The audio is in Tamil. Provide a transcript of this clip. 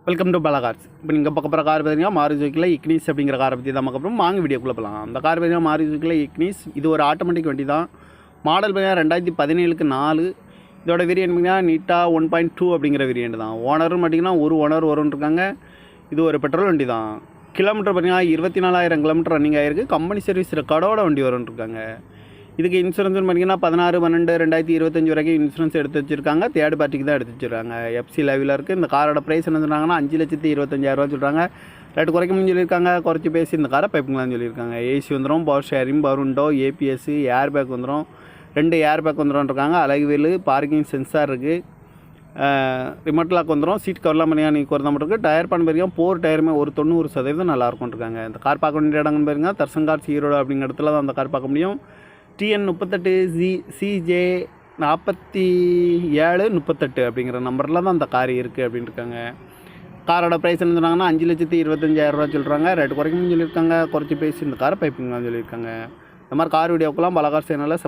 Welcome to Bala cars. இப்போ நீங்கள் பார்க்க போகிற கார் பார்த்தீங்கன்னா மாருதி சுசுக்கியில் இக்னிஸ் அப்படிங்கிற காரை பற்றி தான் பார்க்க போகிறோம். வாங்க வீடியோக்குள்ளே போகலாம். அந்த கார் பார்த்தீங்கன்னா மாருதி சுசுக்கியில் இக்னிஸ். இது ஒரு ஆட்டோமேட்டிக் வண்டி தான். மாடல் பார்த்தீங்கன்னா 2017க்கு 4. இதோட வேரியன்ட் பார்த்தீங்கன்னா நீட்டா 1.2 அப்படிங்கிற வேரியன்ட் தான். ஓனரும் பார்த்தீங்கன்னா ஒரு ஓனர் வரும்னு இருக்காங்க. இது ஒரு பெட்ரோல் வண்டி தான். கிலோமீட்டர் பார்த்தீங்கன்னா 24,000 கிலோமீட்டர் ரன்னிங் ஆகிருக்கு. கம்பெனி சர்வீஸ் ரெக்கார்டோட வண்டி வரும்னு இருக்காங்க. இதுக்கு இன்சூரன்ஸ் பார்த்தீங்கன்னா 16/12/2025 வரைக்கும் இன்சூரன்ஸ் எடுத்து வச்சுருக்காங்க. தேர்ட் பார்ட்டிக்கு தான் எடுத்து வச்சுருக்காங்க. எஃப்சி லெவலில் இருக்குது. இந்த காரோட ப்ரைஸ் என்ன சொன்னாங்கன்னா 5,25,000 சொல்கிறாங்க. ரேட்டு குறைக்கணும்னு சொல்லியிருக்காங்க. குறைச்சி பேசி இந்த காரை பைப்புங்களான்னு சொல்லியிருக்காங்க. ஏசி வந்துடும், power sharing, power window, ABS, air bag வந்துடும். 2 ஏர் பேக் வந்துடும் இருக்காங்க. அழகுவேலு, பார்க்கிங் சென்சார் இருக்குது. ரிமோட் லாக் வந்துடும். சீட் கவர்லாம் பண்ணியா நீ குறைந்த மட்டும் இருக்குது. டயர் பண்ண பாருங்க, 4 டயருமே ஒரு 90% நல்லாயிருக்கும் இருக்காங்க. இந்த கார் பார்க்க வேண்டிய இடங்கன்னு பாருங்க, தர்சங்கார் ஈரோடு அப்படிங்கிற இடத்துல தான் அந்த கார் பார்க்க முடியும். TN38CJ 4738 அப்படிங்கிற நம்பரில் தான் அந்த கார் இருக்குது அப்படின்னு இருக்காங்க. காரோட ப்ரைஸ் என்ன சொன்னாங்கன்னா 5,25,000 சொல்கிறாங்க. ரேட்டு குறைக்கணும்னு சொல்லியிருக்காங்க. குறைச்சி பேசி இந்த காரை பைப்பிங்கன்னு சொல்லியிருக்காங்க. இந்த மாதிரி கார் வீடியோக்கெல்லாம் பல கார் சேனலில்